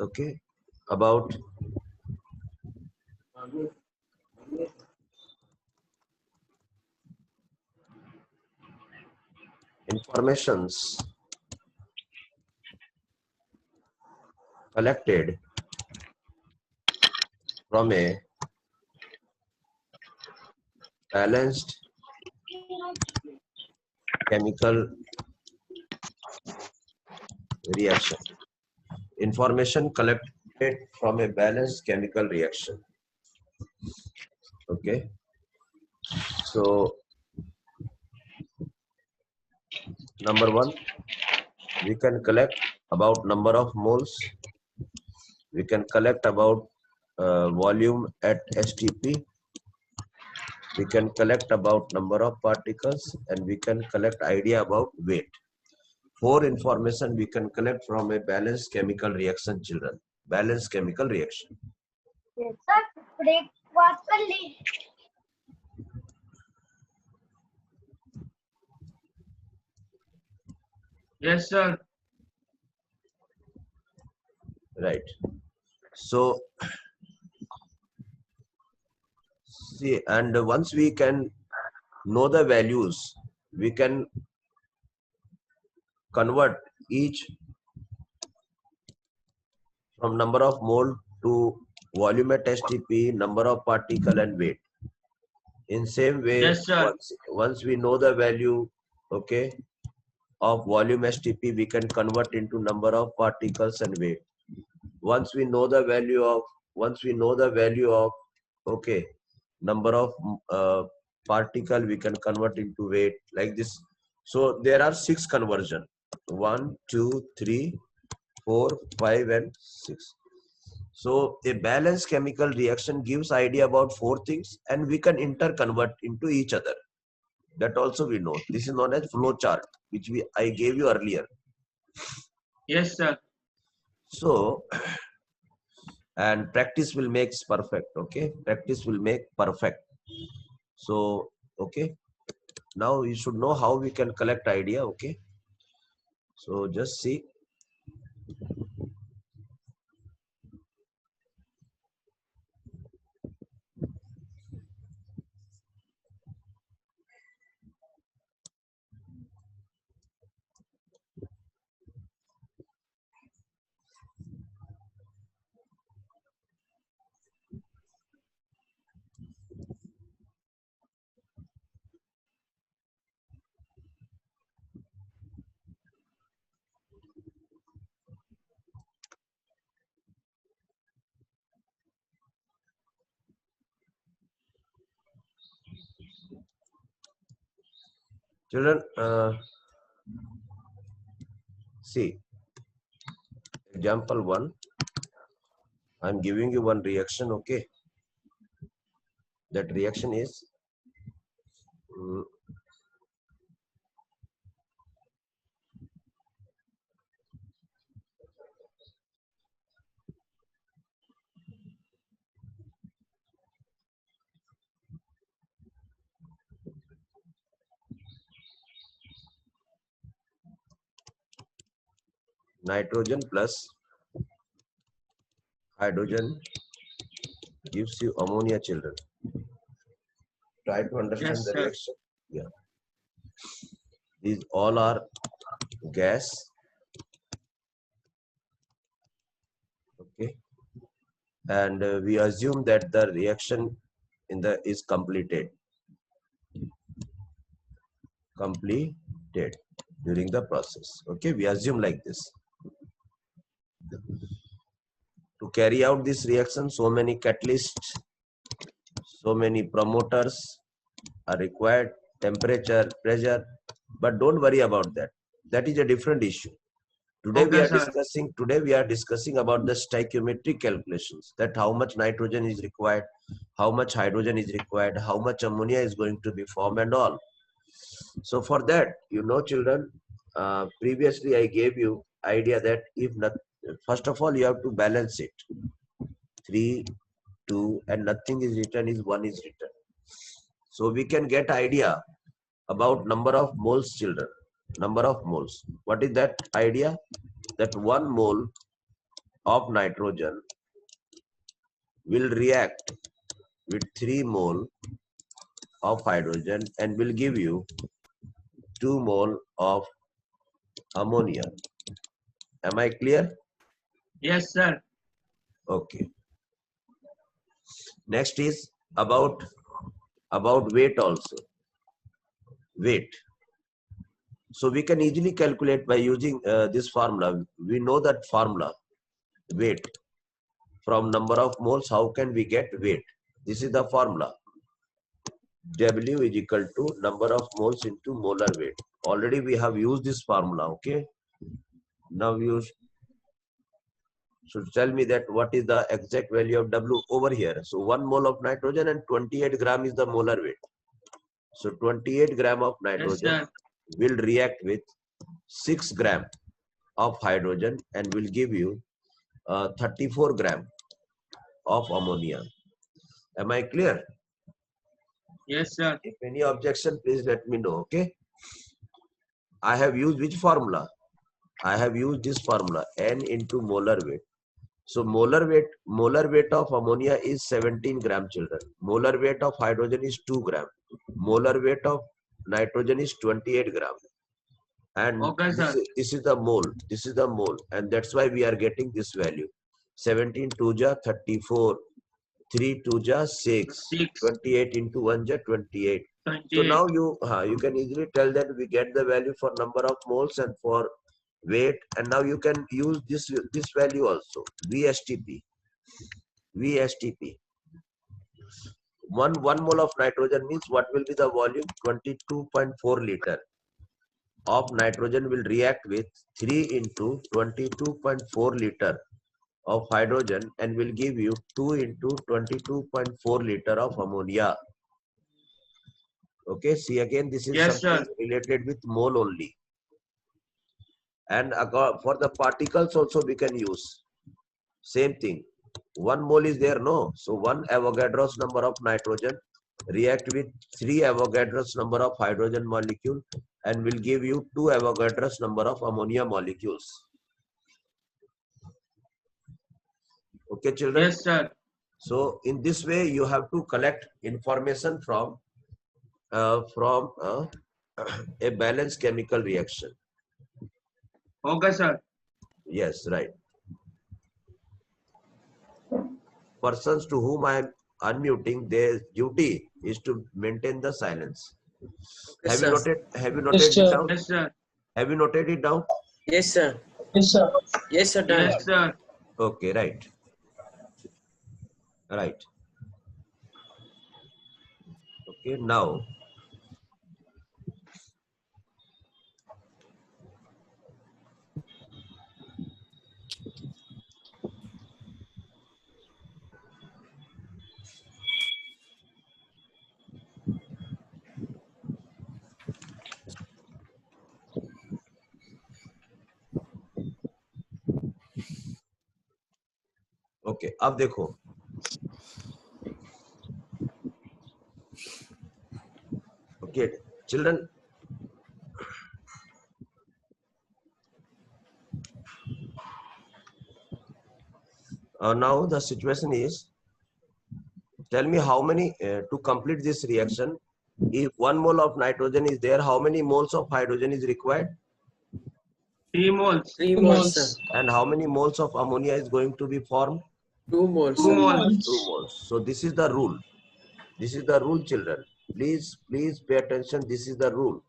okay, about informations collected from a balanced chemical reaction. Information collected from a balanced chemical reaction. Okay. So, number one, we can collect about number of moles. We can collect about volume at STP. We can collect about number of particles, and we can collect idea about weight. 4 information we can collect from a balanced chemical reaction, children. Balanced chemical reaction. Yes, sir. Breakfast early. Yes, sir. Right. So, see, and once we can know the values, we can convert each from number of mole to volume at STP, number of particle and weight. In same way, Yes, sir. once we know the value, okay, of volume STP, we can convert into number of particles and weight. Once we know the value of, okay, number of particle, we can convert into weight, like this. So there are 6 conversion: 1, 2, 3, 4, 5 and 6. So a balanced chemical reaction gives idea about 4 things, and we can interconvert into each other. That also we know. This is known as flow chart, which I gave you earlier. Yes, sir. So, and practice will make perfect. Okay, practice will make perfect. So, okay, now you should know how we can collect idea. Okay, so just see. Children, see, example 1, I'm giving you one reaction, okay? That reaction is nitrogen plus hydrogen gives you ammonia, children. Try to understand Yes, the sir. reaction. Yeah. These all are gas. Okay. And we assume that the reaction is completed during the process. Okay, we assume like this. To carry out this reaction, so many catalysts, so many promoters are required, temperature, pressure, but don't worry about that. That is a different issue. Today Okay, sir. we are discussing about the stoichiometric calculations, that how much nitrogen is required, how much hydrogen is required, how much ammonia is going to be formed and all. So for that, children, previously I gave you idea that if not, first of all you have to balance it. 3, 2 and nothing is written is 1 is written. So we can get idea about number of moles, children. Number of moles. What is that idea? That 1 mole of nitrogen will react with 3 mole of hydrogen and will give you 2 mole of ammonia. Am I clear? Yes, sir. Okay. Next is about weight also. Weight. So we can easily calculate by using this formula. We know that formula, weight. From number of moles, how can we get weight? This is the formula. W is equal to number of moles into molar weight. Already we have used this formula, okay? Now you should tell me that what is the exact value of W over here. So 1 mole of nitrogen and 28 gram is the molar weight. So 28 gram of Yes, nitrogen sir. will react with 6 gram of hydrogen and will give you 34 gram of ammonia. Am I clear? Yes, sir. If any objection, please let me know, okay? I have used which formula? I have used this formula, N into molar weight. So molar weight of ammonia is 17 gram, children. Molar weight of hydrogen is 2 gram. Molar weight of nitrogen is 28 gram. And Okay, sir. this is the mole. This is the mole. And that's why we are getting this value. 17 2 ja 34. 3 2 ja 6. 6, 28 into 1 ja 28. So 28. now you can easily tell that we get the value for number of moles and for weight, and now you can use this value also, VSTP. VSTP. One mole of nitrogen means what will be the volume? 22.4 liter of nitrogen will react with 3 into 22.4 liter of hydrogen and will give you 2 into 22.4 liter of ammonia. Okay, see again, this is Yes, something sir. related with mole only. And for the particles also we can use same thing. 1 mole is there, no? So 1 Avogadro's number of nitrogen react with 3 Avogadro's number of hydrogen molecule and will give you 2 Avogadro's number of ammonia molecules. Okay, children? Yes, sir. So in this way you have to collect information from a balanced chemical reaction. Okay, sir. Yes, right. Persons to whom I am unmuting, their duty is to maintain the silence. Yes, Have you sir. noted? Have you Yes, noted it sir. down? Yes, sir. Have you noted it down? Yes, sir. Yes, sir. Yes, sir. Done. Yes, sir. Okay, right. Right. Okay, now okay, अब देखो. Okay, children. Now the situation is, tell me how many, to complete this reaction, if 1 mole of nitrogen is there, how many moles of hydrogen is required? 3 moles. 3 Two moles, sir. moles. And how many moles of ammonia is going to be formed? 2 moles, 2 sir. moles. 2 moles. So this is the rule. This is the rule, children. Please pay attention. This is the rule.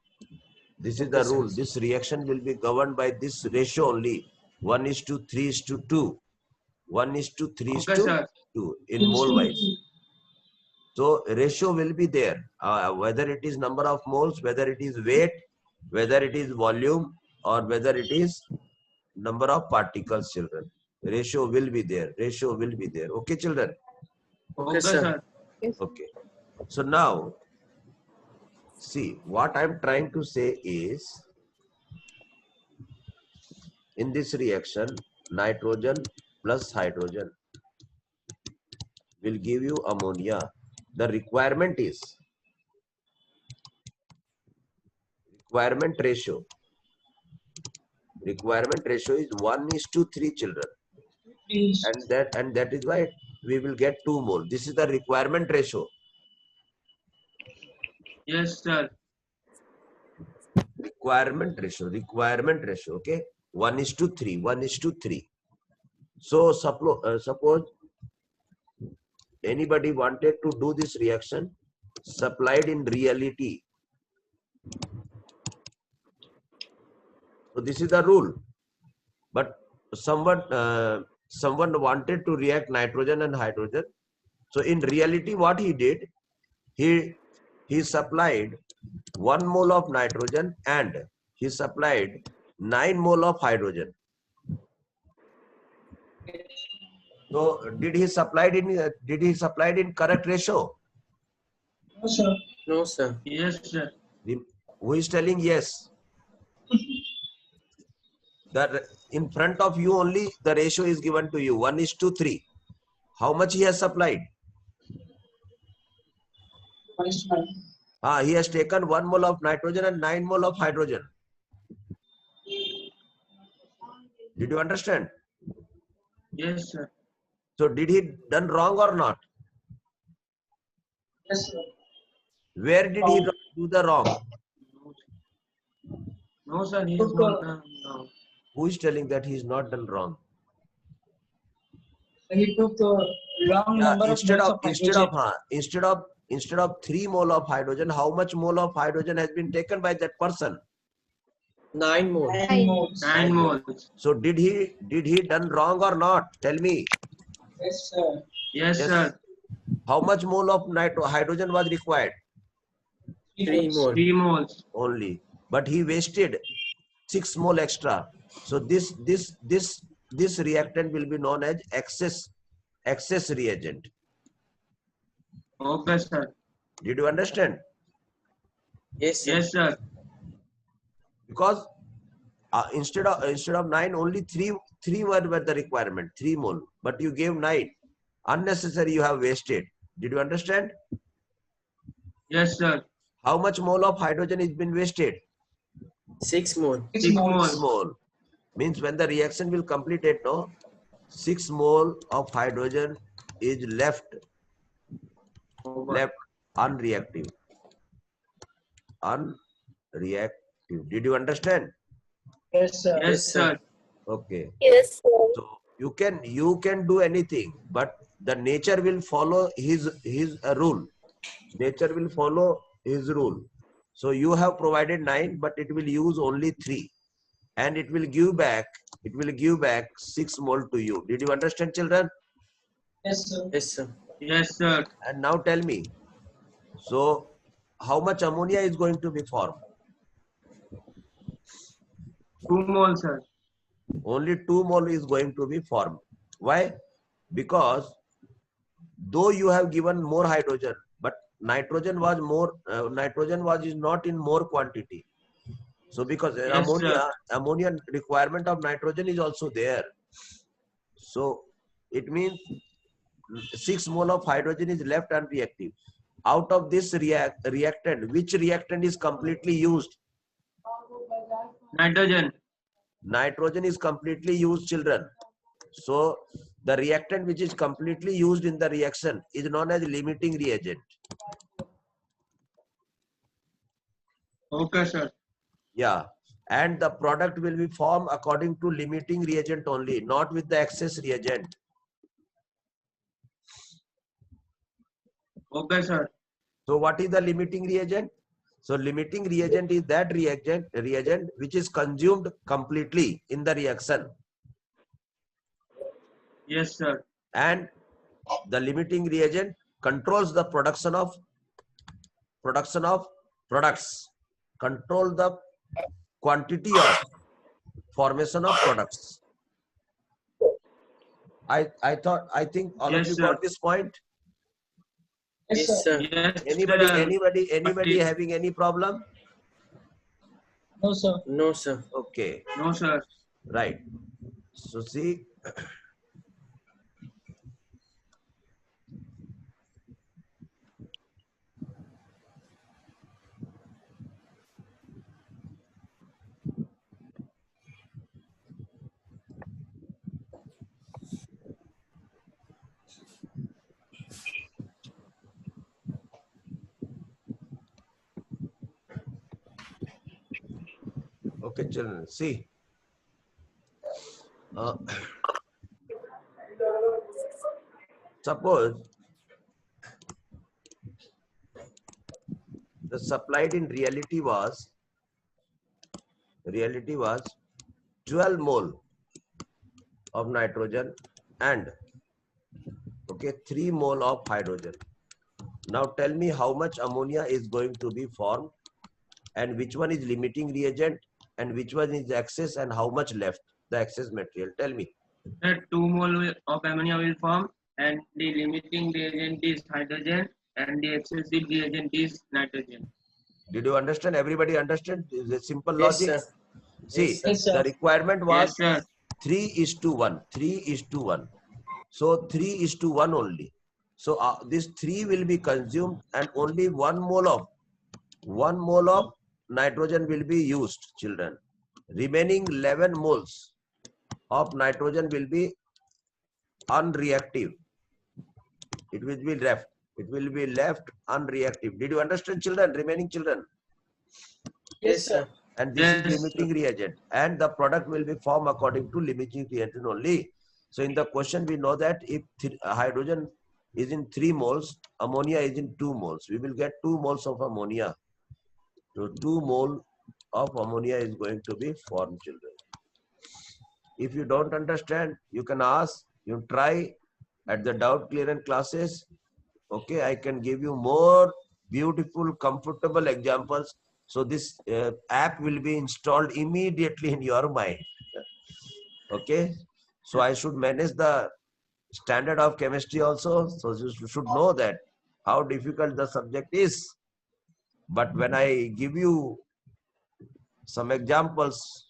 This is the Okay, sir. rule. This reaction will be governed by this ratio only. 1:3:2. 1:3:2 Okay, sir. in mole wise. So ratio will be there. Whether it is number of moles, whether it is weight, whether it is volume, or whether it is number of particles, children. Ratio will be there. Ratio will be there. Okay, children. Okay, Okay, sir. sir. Okay. So now, see, what I'm trying to say is, in this reaction, nitrogen plus hydrogen will give you ammonia. The requirement is requirement ratio. Requirement ratio is 1:3, children. and that is why we will get 2 mole. This is the requirement ratio. Yes, sir. Requirement ratio. Okay, 1:3. 1:3. So suppose anybody wanted to do this reaction supplied in reality. So this is the rule. But someone wanted to react nitrogen and hydrogen. So in reality, what he did, he supplied 1 mole of nitrogen and he supplied 9 mole of hydrogen. So did he supplied in correct ratio? No, sir. Yes, sir. Who is telling yes? That in front of you only the ratio is given to you, 1:3. How much he has supplied? He has taken 1 mole of nitrogen and 9 mole of hydrogen. Did you understand? Yes, sir. So did he done wrong or not? Yes, sir. Where did he do the wrong? No, sir. He is not done. No. Who is telling that he is not done wrong? He took the wrong number of moles of hydrogen. Instead of 3 mole of hydrogen, how much mole of hydrogen has been taken by that person? 9 more. 9 moles. 9 moles. So did he done wrong or not? Tell me. Yes, sir. Yes, Yes. sir. How much mole of hydrogen was required? 3 more. 3 moles. Only. But he wasted 6 mole extra. So this reactant will be known as excess reagent. Okay, sir. Did you understand? Yes, sir. Yes, sir. Because instead of 9, only 3 were the requirement, 3 mole. But you gave 9. Unnecessary you have wasted. Did you understand? Yes, sir. How much mole of hydrogen has been wasted? 6 more. 6 6 moles. mole. Means when the reaction will complete it, no, 6 mole of hydrogen is left unreactive. Did you understand? Yes, sir. Yes, sir. Okay. Yes, sir. So you can do anything, but the nature will follow his rule. Nature will follow his rule. So you have provided 9, but it will use only 3, and it will give back 6 mole to you. Did you understand, children? Yes, sir. Yes, sir. Yes, sir. And now tell me. So how much ammonia is going to be formed? 2 moles, sir. Only 2 mole is going to be formed. Why? Because though you have given more hydrogen, but nitrogen was is not in more quantity. So because Yes, ammonia requirement of nitrogen is also there. So it means 6 mole of hydrogen is left unreactive. Out of this reactant, which reactant is completely used? Nitrogen. Nitrogen is completely used, children. So the reactant which is completely used in the reaction is known as limiting reagent. Okay, sir. Yeah. And the product will be formed according to limiting reagent only, not with the excess reagent. Okay, sir. So what is the limiting reagent? So limiting reagent is that reagent which is consumed completely in the reaction. Yes, sir. And the limiting reagent controls the production of products, control the quantity of formation of products. I think all Yes, of you sir. got this point. Yes, sir. Yes, Anybody sir. having any problem? No, sir. No, sir. Okay, No, sir. right. So see, Okay, children, see. Suppose the supplied in reality was 12 mole of nitrogen and 3 mole of hydrogen. Now tell me how much ammonia is going to be formed and which one is limiting reagent and which one is excess and how much left the excess material. Tell me. Sir, 2 mole of ammonia will form, and the limiting reagent is hydrogen, and the excessive reagent is nitrogen. Did you understand? Everybody understand? It's a simple Yes, logic. sir. See, Yes, sir. the requirement was Yes, sir. 3:1. 3:1. So 3:1 only. So this 3 will be consumed and only 1 mole of nitrogen will be used, children. Remaining 11 moles of nitrogen will be unreactive. It will be left. It will be left unreactive. Did you understand, children? Remaining children. Yes, sir. And this Yes, is limiting reagent. And the product will be formed according to limiting reagent only. So in the question, we know that if hydrogen is in 3 moles, ammonia is in 2 moles. We will get 2 moles of ammonia. So 2 mole of ammonia is going to be formed, children. If you don't understand, you can ask, you try at the doubt clearance classes. Okay, I can give you more beautiful, comfortable examples. So this app will be installed immediately in your mind. Okay, so I should manage the standard of chemistry also. So you should know that how difficult the subject is. But when I give you some examples,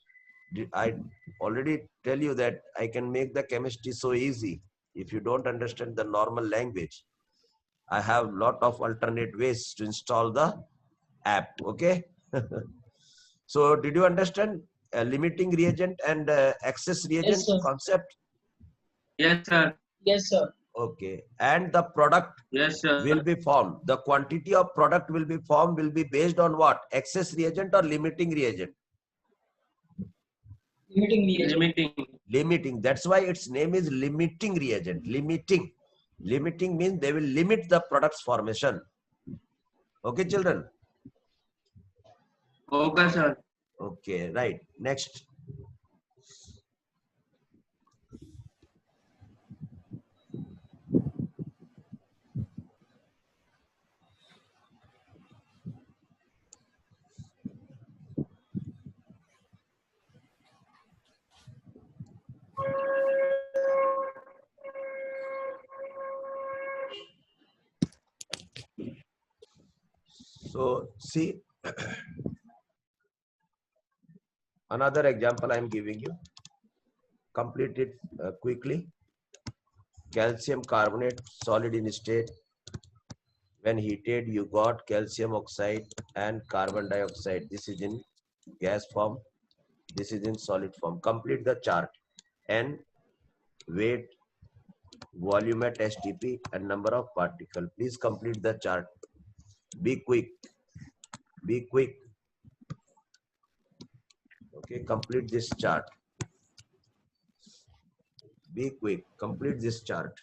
I already tell you that I can make the chemistry so easy. If you don't understand the normal language, I have lot of alternate ways to install the app. Okay. So did you understand limiting reagent and excess reagent concept? Yes, sir. Yes, sir. Okay. And the product Yes, sir. will be formed. The quantity of product will be formed will be based on what? Excess reagent or limiting reagent? Limiting reagent. Limiting. Limiting. That's why its name is limiting reagent. Limiting. Limiting means they will limit the product's formation. Okay, children? Okay, sir. Okay, right. Next. So see, another example I am giving you. Complete it quickly. Calcium carbonate, solid in state. When heated, you got calcium oxide and carbon dioxide. This is in gas form. This is in solid form. Complete the chart. N, weight, volume at STP, and number of particles. Please complete the chart. Be quick. Be quick. Okay, complete this chart. Be quick. Complete this chart.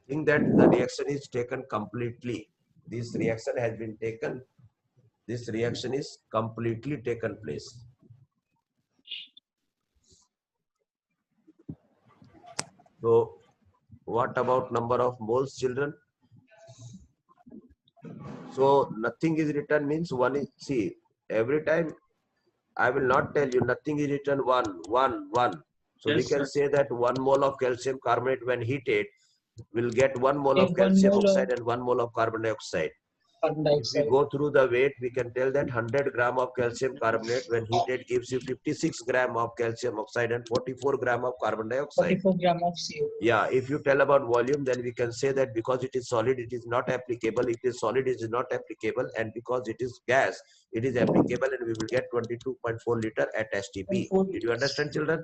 Think that the reaction is taken completely. This reaction has been taken. This reaction is completely taken place. So, what about number of moles, children? So, nothing is written means one is, see, every time I will not tell you nothing is written 1, 1, 1. So, Yes, we can sir. say that 1 mole of calcium carbonate when heated will get 1 mole of Take 1 calcium mole of oxide and 1 mole of carbon dioxide. carbon If we dioxide. go through the weight, we can tell that 100 gram of calcium carbonate when heated gives you 56 gram of calcium oxide and 44 gram of carbon dioxide. 44 gram of CO. Yeah, if you tell about volume, then we can say that because it is solid, it is not applicable. If it is solid, it is not applicable. And because it is gas, it is applicable and we will get 22.4 liter at STP. 24 Did you understand, children?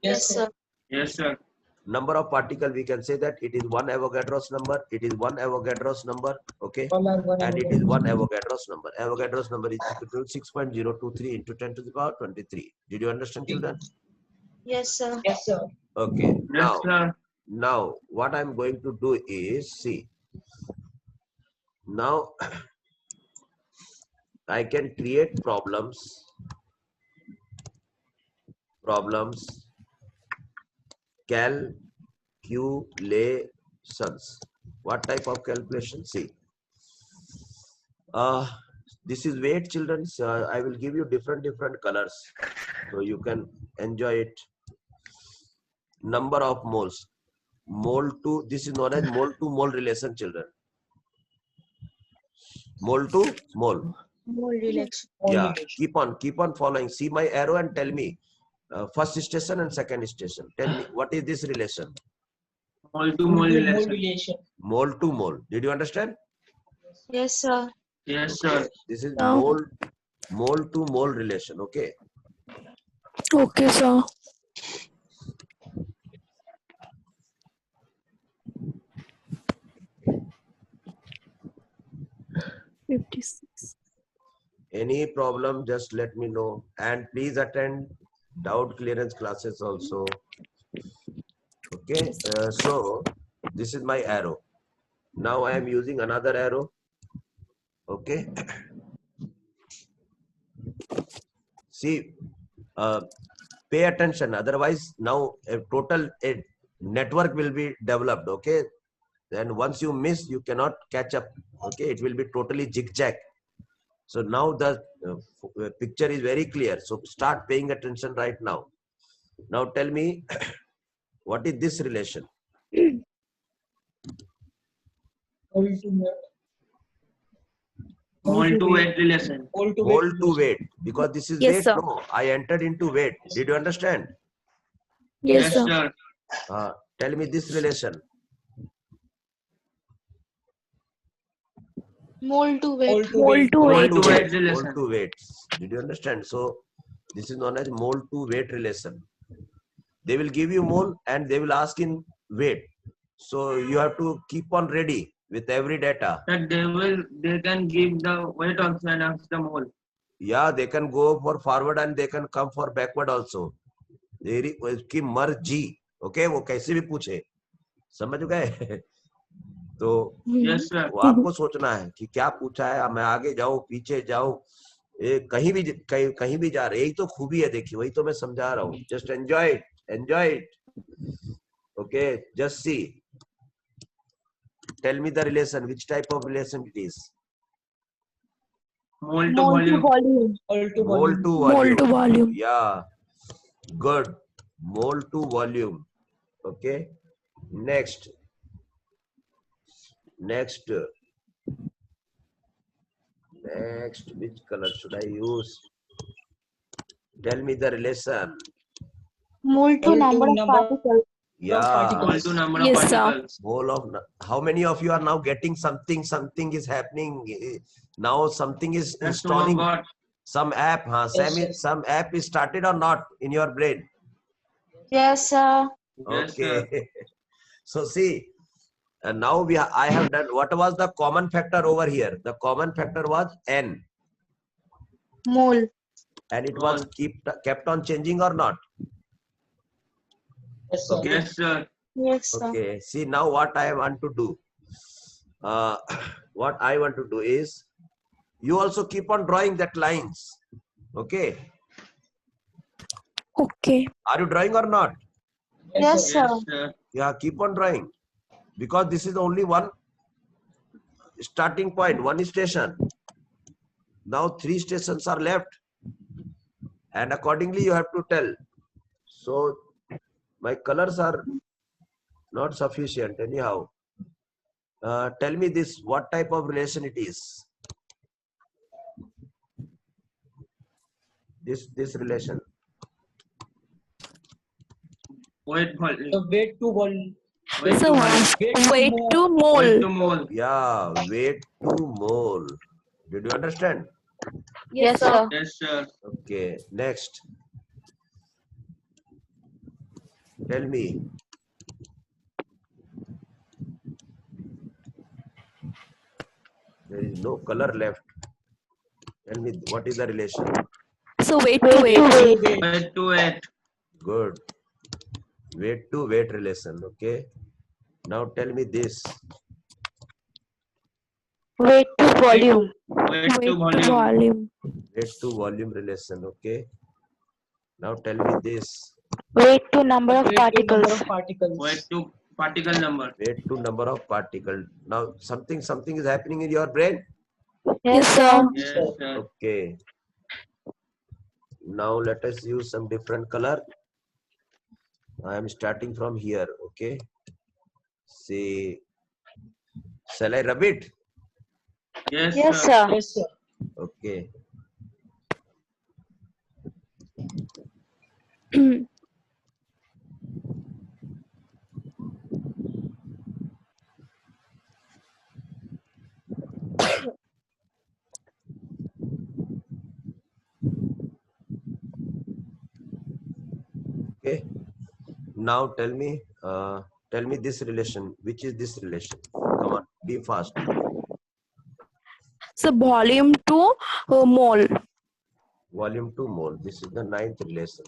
Yes, sir. Yes, sir. number of particle, we can say that it is 1 Avogadro's number. It is 1 Avogadro's number. Okay. And it is 1 Avogadro's number. Avogadro's number is equal to 6.023 into 10 to the power 23. Did you understand, children? Yes, sir. Yes, sir. Okay. Yes, sir. Now what I'm going to do is, see, now I can create problems, calculations. What type of calculation? See, this is weight, children. I will give you different colors so you can enjoy it. Number of moles. Mole to, this is known as mole to mole relation, children. Mole to mole. Mole relation. Yeah, keep on following. See my arrow and tell me first station and second station. Tell me what is this relation? Mole to mole relation. Mole to mole. Did you understand? Yes, sir. Yes, sir. This is mole to mole relation. Okay. Okay, sir. Any problem, just let me know. And please attend doubt clearance classes also. Okay. So this is my arrow. Now I am using another arrow. Okay. See, pay attention. Otherwise, now a total network will be developed. Okay. Then once you miss, you cannot catch up. Okay. It will be totally zigzag. So now the picture is very clear. So start paying attention right now. Now tell me, what is this relation? Mole to Mole to weight relation. Mole to Mole to weight. Because this is Yes, weight. sir. No, I entered into weight. Did you understand? Yes, sir. sir. Tell me this relation. Mole to weight. Mole to Mole weight. to Mole weight. to Mole weight to relation. weight. Did you understand? So this is known as mole to weight relation. They will give you mole and they will ask in weight. So you have to keep on ready with every data. That they can give the weight also and ask the mole. Yeah, they can go for forward and they can come for backward also. उसकी मर्जी. Okay, वो कैसे भी पूछे. समझ गए? तो Yes, sir. वो आपको सोचना है कि क्या पूछा है, मैं आगे जाऊं पीछे जाऊं, कहीं भी जा रहे, यही तो खूबी है. देखिए, वही तो मैं समझा रहा हूँ. Just enjoy it. Okay, just see. Tell me the relation. Which type of relation it is? Mole to Mole to volume. volume. Mole to Mole volume. to Mole volume. to volume. Yeah, good. Mole to volume. Okay. Next, which color should I use? Tell me the relation. Mole to Mole to number of number particles. Yeah, particles. Mole to number of Yes, sir. particles. mole of. How many of you are now getting something? Something is happening now. Something is That's installing got. some app. Huh? Yes, yes. Some app is started or not in your brain? Yes, sir. Yes, sir. Okay. So see, now I have done. What was the common factor over here? The common factor was n, Mole. and it was kept on changing or not? Yes, sir. Okay. Yes, sir. Yes, sir. Okay. See, now what I want to do. What I want to do is, you also keep on drawing that lines. Okay. Okay. Are you drawing or not? Yes, sir. Yes, sir. Yeah, keep on drawing, because this is only one starting point, one station. Now 3 stations are left, and accordingly you have to tell. So my colors are not sufficient anyhow. Tell me this, what type of relation it is? This relation. Weight volume. The weight to volume. Weight So to volume. weight to Weight mole. to mole. Yeah, weight to mole. Did you understand? Yes, sir. Yes, sir. Okay, next. Tell me, there is no color left. Tell me what is the relation? So weight to weight. Weight to weight. Good. Weight to weight relation. Okay. Now tell me this. Weight to volume. Weight to volume. Volume. Weight to volume relation. Okay. Now tell me this. Weight to number of Weight to number particles. of particles. Weight to particle number. Weight to number of particle. Now something is happening in your brain. Yes, sir. Yes, sir. Okay. Now let us use some different color. I am starting from here. Okay. See. Shall I rub it? Yes, Yes, sir. sir. Yes, sir. Okay. Okay. Now tell me this relation. Which is this relation? Come on, be fast. So volume to mole. Volume to mole. This is the ninth relation.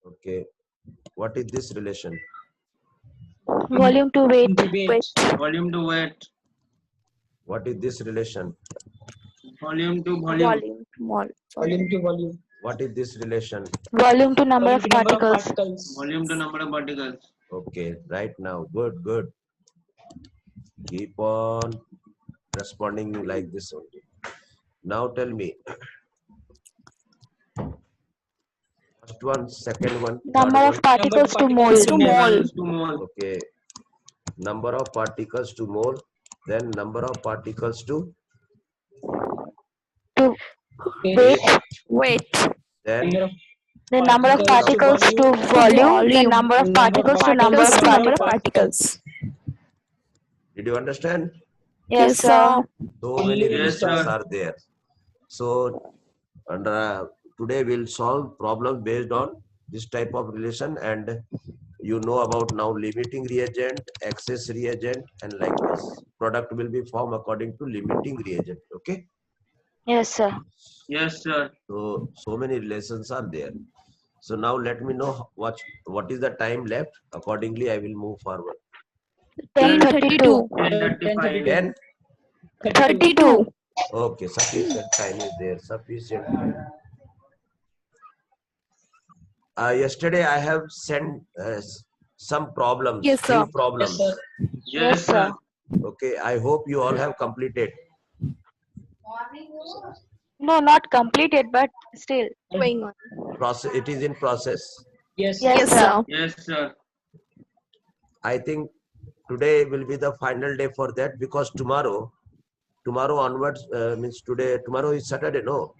Okay. What is this relation? Volume to weight. Weight. Volume to weight. What is this relation? Volume to volume. Volume to mole. Volume to volume. What is this relation? Volume to number of Volume to number of particles. particles. Volume to number of particles. Okay, right now. Good, good. Keep on responding like this only. Now tell me. First one, second one. Number third of particles to mole. particles To mole. one. Okay. Number of particles to mole. Then number of particles to Weight. Weight. then Number of The number of particles to volume. The number of particles to number of particles. did you understand? Yes, sir. So many Yes, relations sir. are there. So and, today we'll solve problems based on this type of relation, and you know about now limiting reagent, excess reagent, and like this. Product will be formed according to limiting reagent. Okay. Yes, sir. Yes, sir. So many relations are there. So now let me know what is the time left. Accordingly, I will move forward. 10:32. 10:35. 10. 32. Okay, sufficient time is there. Sufficient time. Yesterday I have sent some problems. Yes, sir. Few problems. Yes, sir. Yes, sir. Okay, I hope you all have completed. No, not completed, but still going on. Process. It is in process. Yes, Yes, sir. Yes, sir. I think today will be the final day for that, because tomorrow onwards means today. Tomorrow is Saturday, no?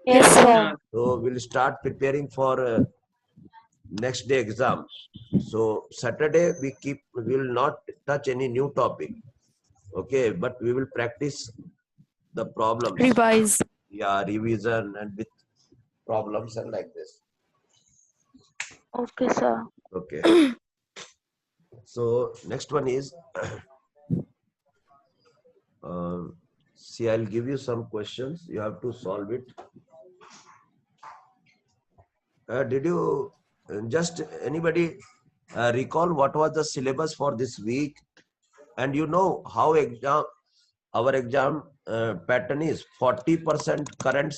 Yes, sir. So we'll start preparing for next day exam. So Saturday we will not touch any new topic. Okay, but we will practice the problems. Revise. Yeah, revision and with problems and like this. Okay, sir. Okay. So next one is see, I'll give you some questions. You have to solve it. Did you just anybody recall what was the syllabus for this week? And you know how our exam pattern is 40% current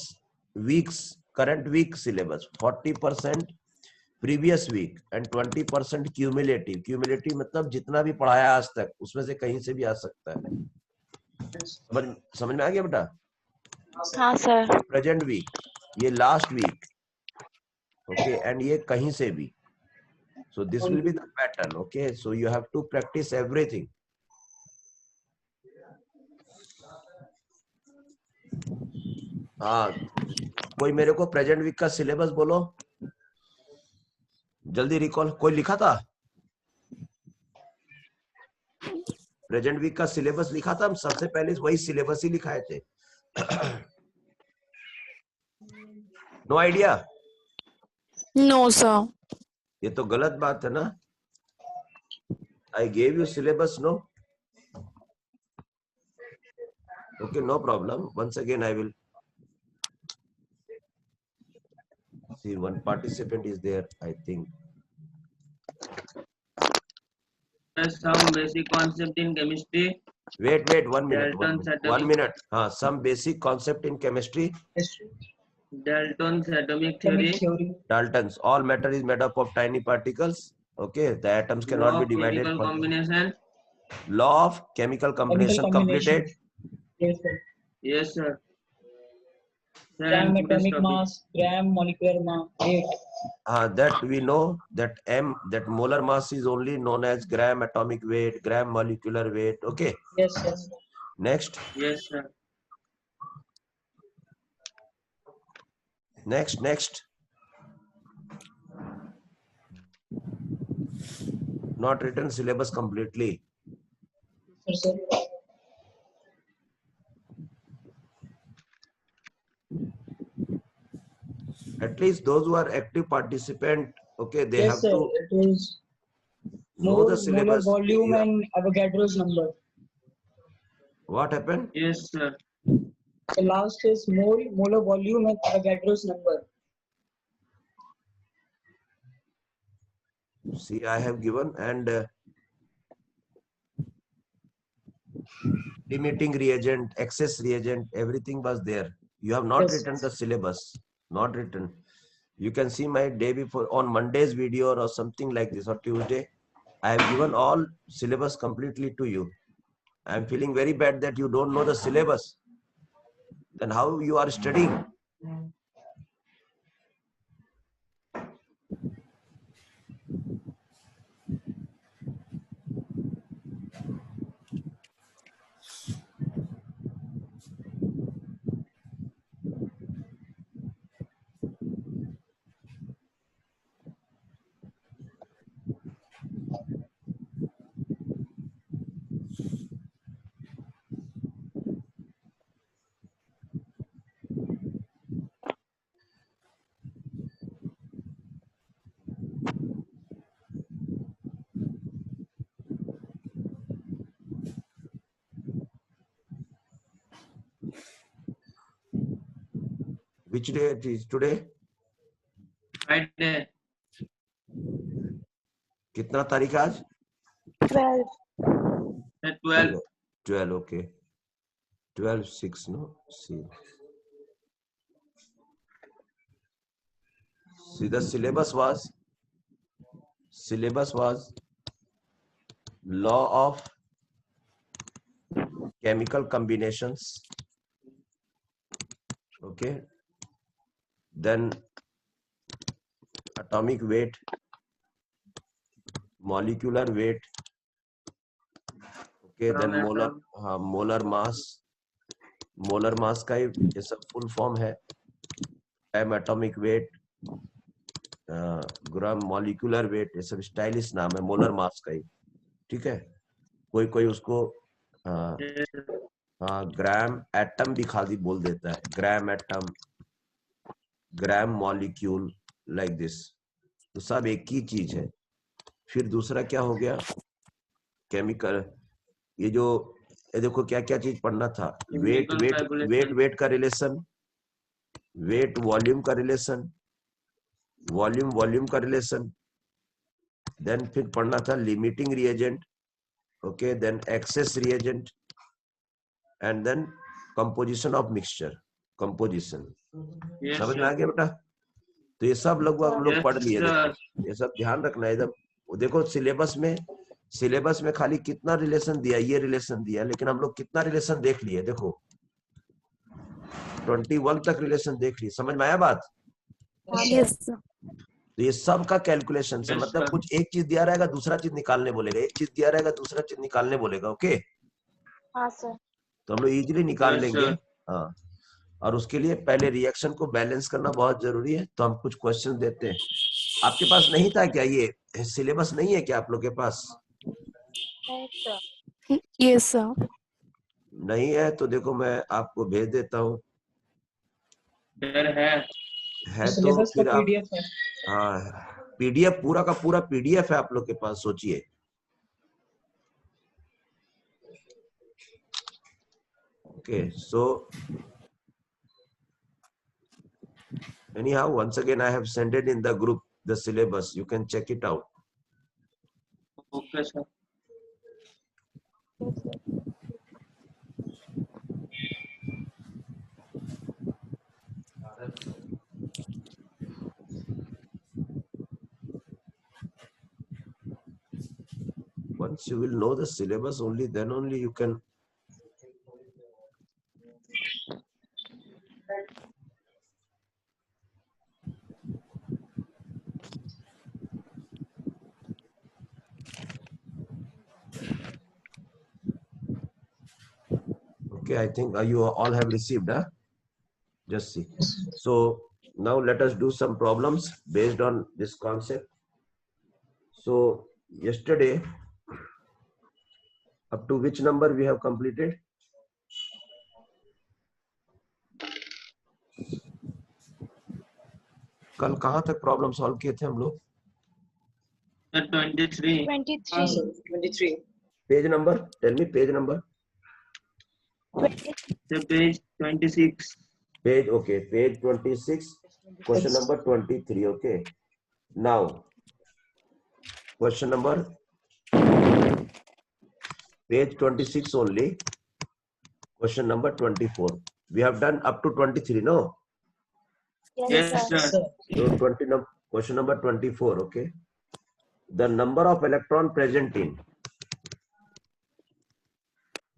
week syllabus, 40% previous week and 20% cumulative. Cumulative मतलब जितना भी पढ़ाया आज तक उसमें से कहीं से भी आ सकता है. समझ में आ गया बेटा? हाँ सर. ये प्रेजेंट वीक, ये लास्ट वीक, okay, and ये कहीं से भी. So this will be the pattern. Okay, so you have to practice everything. हाँ, कोई मेरे को प्रेजेंट वीक का सिलेबस बोलो, जल्दी रिकॉल. कोई लिखा था प्रेजेंट वीक का सिलेबस? लिखा था हम सबसे पहले वही सिलेबस ही लिखाए थे. No idea? No, sir. ये तो गलत बात है ना. I gave you syllabus, no? Okay, no problem. Once again, I will see one participant is there, I think. Some basic concept in chemistry. Wait, 1 minute. Dalton's 1 atomic, minute. Some basic concept in chemistry. History. Dalton's atomic Atomic theory. theory. Dalton's. All matter is made up of tiny particles. Okay, the atoms cannot Law be of divided. chemical combination. Law of chemical Chemical combination combination. completed. Yes, sir. Yes, sir. Sir, Gram and today's atomic topic. mass, gram molecular mass, weight. That we know that that molar mass is only known as gram atomic weight, gram molecular weight. Okay. Yes, sir. Next. Yes, sir. Next. Not written syllabus completely. Yes, sir. At least those who are active participant, okay, they Yes, have sir. to It is know molar the syllabus. volume and Avogadro's number. What happened? Yes, sir. The last is molar volume and Avogadro's number. See, I have given and limiting reagent, excess reagent, everything was there. You have not Yes. written the syllabus, not written. You can see my day before on Monday's video or something like this, or Tuesday. I have given all syllabus completely to you. I am feeling very bad that you don't know the syllabus. Then how you are studying? Which day it is today? Friday. कितना तारीख आज? 12. At 12. 12, okay. 12/6, no? See, the syllabus was law of chemical combinations. Okay. Then atomic weight, molecular weight. Okay. Then molar mass. Molar mass का ये सब full form है. Gram atomic weight, gram molecular weight, ये सब stylish नाम है molar mass का ही. ठीक है. कोई उसको ग्राम एटम भी खाली बोल देता है. Gram atom, gram molecule, like this. तो सब एक ही चीज है. फिर दूसरा क्या हो गया? केमिकल. ये देखो क्या क्या चीज पढ़ना था. वेट का रिलेशन, वेट वॉल्यूम का रिलेशन, वॉल्यूम का रिलेशन. देन फिर पढ़ना था limiting reagent. Okay. Then excess reagent and then composition of mixture. Composition समझ में आ गया बेटा? तो ये सब लोग हम लोग पढ़ लिए. ये सब ध्यान रखना है. एकदम देखो सिलेबस में खाली कितना रिलेशन दिया, ये रिलेशन दिया, लेकिन हम लोग कितना रिलेशन देख लिए. देखो 21 तक रिलेशन देख लिए. समझ में आया बात? Yes, sir. तो ये सब का कैलकुलेशन से, मतलब कुछ एक चीज दिया रहेगा दूसरा चीज निकालने बोलेगा, एक चीज दिया रहेगा दूसरा चीज निकालने बोलेगा. ओके. हाँ सर. तो हम लोग इजीली निकाल Yes, लेंगे. sir. हाँ. और उसके लिए पहले रिएक्शन को बैलेंस करना बहुत जरूरी है. तो हम कुछ क्वेश्चन देते हैं. आपके पास नहीं था क्या? ये सिलेबस नहीं है क्या आप लोग के पास? Yes, sir. नहीं है तो देखो मैं आपको भेज देता हूँ. है तो सिलेबस फिर का आप, PDF है. हाँ, पीडीएफ पूरा का पूरा पीडीएफ है आप लोग के पास. सोचिए. Okay, so anyhow, once again, I have sent it in the group, the syllabus. You can check it out. Okay, sir. Yes, sir. Once you will know the syllabus, only then only you can. Okay, I think you all have received, huh? Just see. So now let us do some problems based on this concept. So yesterday, up to which number we have completed? कल कहाँ तक problem solve किए थे हम लोग? Sir, 23. 23. Sir, 23. Page number, tell me page number. 20. Sir, page 26. Page, okay, page 26, question number 23, okay. Now, question number, page 26 only, question number 24. We have done up to 23, no? Yes, Yes, sir. sir. Sir, So question number 24, okay. The number of electron present in,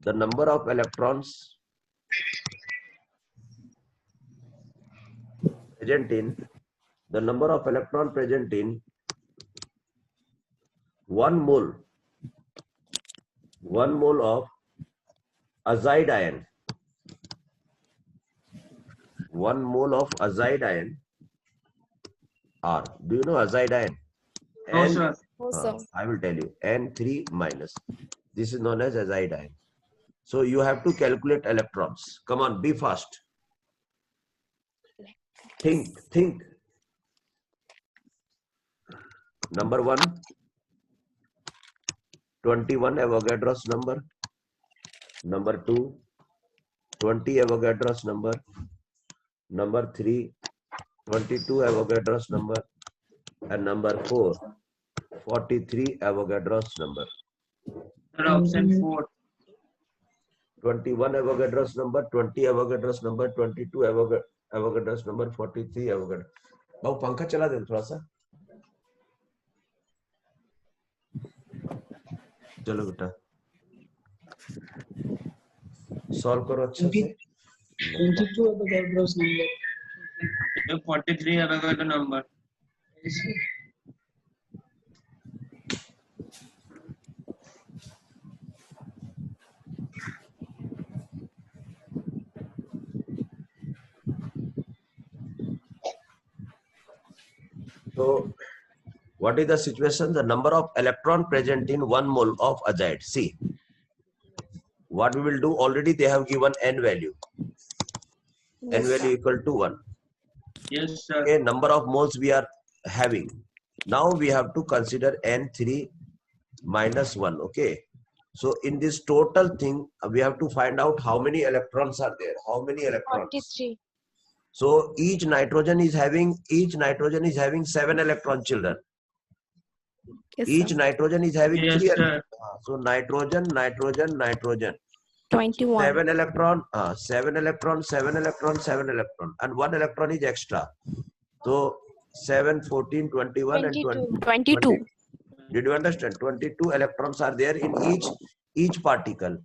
the number of electrons present in, the number of electron present in 1 mole of azide ion, 1 mole of azide ion R. Do you know azide ion? No, sir. Oh, sir. I will tell you, N3 minus. This is known as azide ion. So you have to calculate electrons. Come on, be fast. Think. Number 1, 21 Avogadro's number. Number 2, 20 Avogadro's number. Number 3, 22 Avogadro's number. And number 4, 43 Avogadro's number. Sir, option 4. 21 Avogadro's number, 20 Avogadro's number, 22 Avogadro's number, 43 Avogadro. बाबू पंखा चला दे थोड़ा सा. चलो बेटा solve करो अच्छे से. 22 Avogadro's number. Sir, 43 Avogadro number. So what is the situation? The number of electron present in 1 mole of azide. See, what we will do, already they have given n value. N Yes, sir. value equal to 1. Yes, sir. Okay, number of moles we are having. Now we have to consider N3 minus 1. Okay. So in this total thing, we have to find out how many electrons are there. How many electrons? 43. So each nitrogen is having 7 electron, children. Yes, Each sir. nitrogen is having Yes, 3 sir. electrons. So nitrogen. 21. 7 electron, 7 electron, 7 electron, 7 electron, and 1 electron is extra. So 7, 14, 21, and 20. 22. Did you understand? 22 electrons are there in each particle.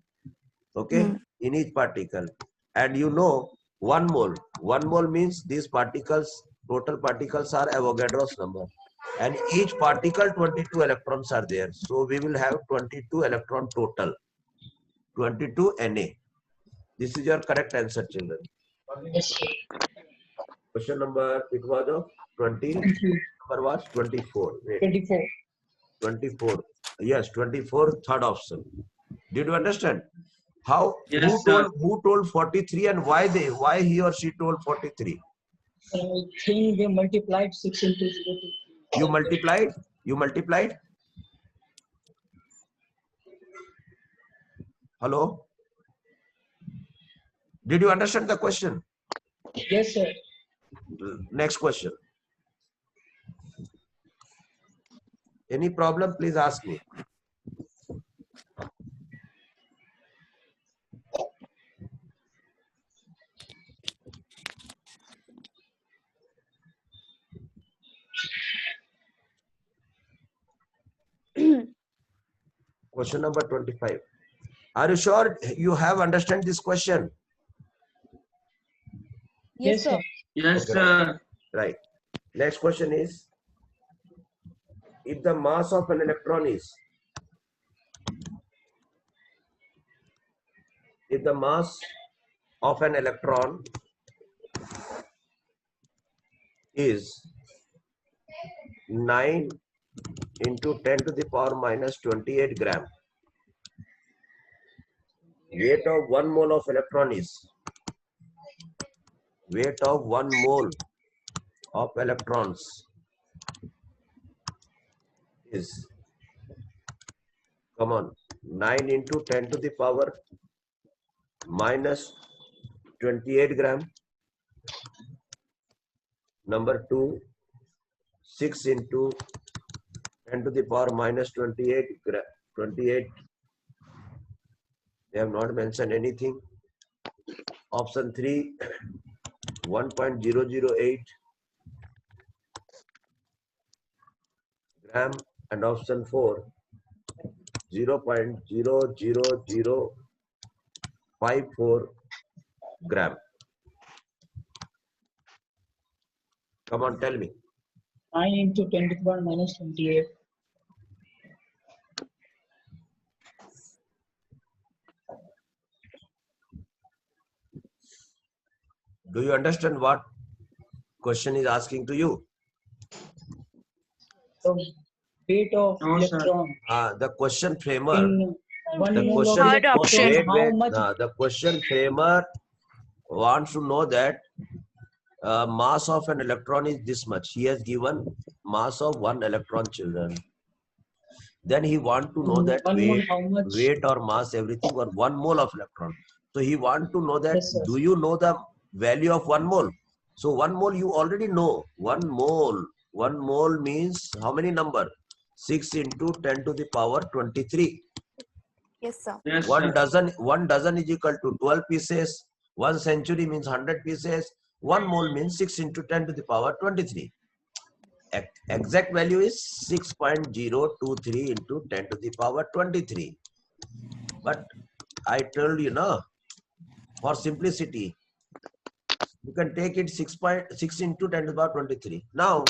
Okay, in each particle. And you know, 1 mole. 1 mole means these particles, total particles are Avogadro's number. And each particle 22 electrons are there. So we will have 22 electron total. 22 Na. This is your correct answer, children. Yes, sir. Question number, it was of 20. Number was 24. Wait, 24. 24. Yes, 24, third option. Did you understand? How? Yes, sir. Who told 43 and why he or she told 43? I think they multiplied 6 into 0. You multiplied? You multiplied? Hello? Did you understand the question? Yes, sir. Next question. Any problem, please ask me. Question number 25. Are you sure you have understand this question? Yes, sir. Yes, Okay. sir. Right. Next question is, if the mass of an electron is, if the mass of an electron is 9 into 10 to the power minus 28 gram, weight of 1 mole of electron is, weight of 1 mole of electrons is, come on, 9 into 10 to the power minus 28 gram. Number 2, 6 into 10 to the power minus 28 gram, 28. They have not mentioned anything. Option 3, 1.008 gram, and option 4, 0.00054 gram. Come on, tell me. 9 into 10 to the power minus 28. Do you understand what question is asking to you? So, weight of No, sir. electron The question framer. in 1 The mole of question, Third option. electron, how wait, much? the question framer wants to know that mass of an electron is this much. He has given mass of 1 electron, children. Then he want to know that 1 mole, weight, how much? weight or mass, everything, or 1 mole of electron. So he want to know that, Yes, sir. do you know the value of 1 mole? So 1 mole you already know. 1 mole. 1 mole means how many number? 6 into 10 to the power 23. Yes, sir. Yes, One sir. dozen is equal to 12 pieces. 1 century means 100 pieces. 1 mole means 6 into 10 to the power 23. Exact value is 6.023 into 10 to the power 23. But I told you, no, for simplicity, you can take it 6.6 into 10 to the power 23. Now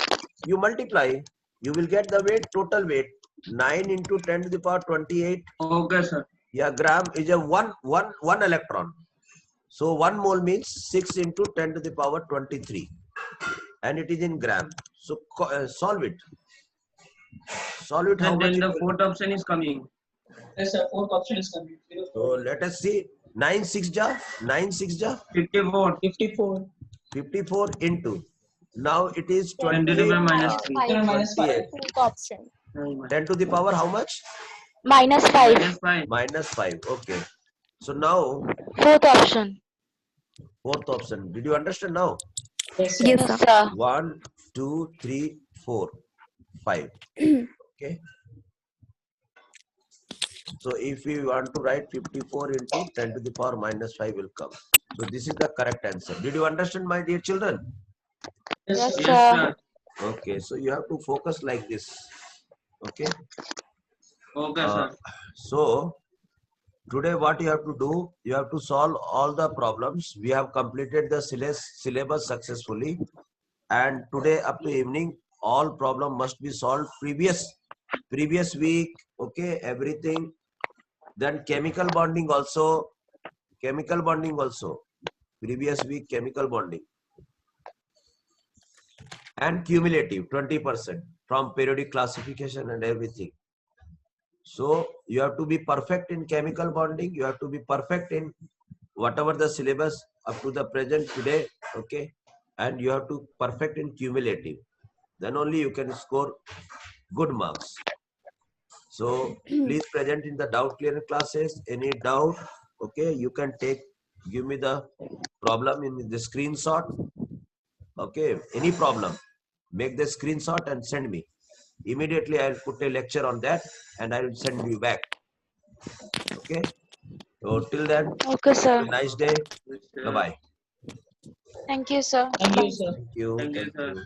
you multiply, you will get the weight, total weight. 9 into 10 to the power 28. Okay, sir. Yeah, gram is a one electron. So 1 mole means 6 into 10 to the power 23. And it is in gram. So solve it. Solve it how And much then it the will. fourth option is coming. Yes, sir. Fourth option is coming. So let us see. 9 6 ja, 9 6 ja, 54. 54. 54 into. Now it is 10 to the 28. power minus 3. 10 minus 5. 28. Fourth option. 10 to the power how much? Minus 5. Minus 5. Minus 5. Okay. So now Fourth option. fourth option. Did you understand now? Yes, sir. Yes, sir. 1, 2, 3, 4, 5. Okay. So if we want to write 54 into 10 to the power minus 5 will come. So this is the correct answer. Did you understand, my dear children? Yes, Yes, sir. Yes, sir. sir. Okay. So you have to focus like this. Okay. Okay, sir. So today what you have to do, you have to solve all the problems. We have completed the syllabus successfully. And today up to evening, all problem must be solved previous week. Okay, everything. Then chemical bonding also. Previous week chemical bonding. And cumulative 20% from periodic classification and everything. So you have to be perfect in chemical bonding. You have to be perfect in whatever the syllabus up to the present today. Okay. And you have to perfect in cumulative. Then only you can score good marks. So please present in the doubt clearing classes. Any doubt? Okay. You can take give me the problem in the screenshot. Okay, any problem, make the screenshot and send me. Immediately I'll put a lecture on that and I will send you back. Okay. So till then, Okay, sir. have a nice day. Yes, sir. Bye bye. Thank you, sir. Thank you, sir. Thank you. Thank you, Thank sir. you.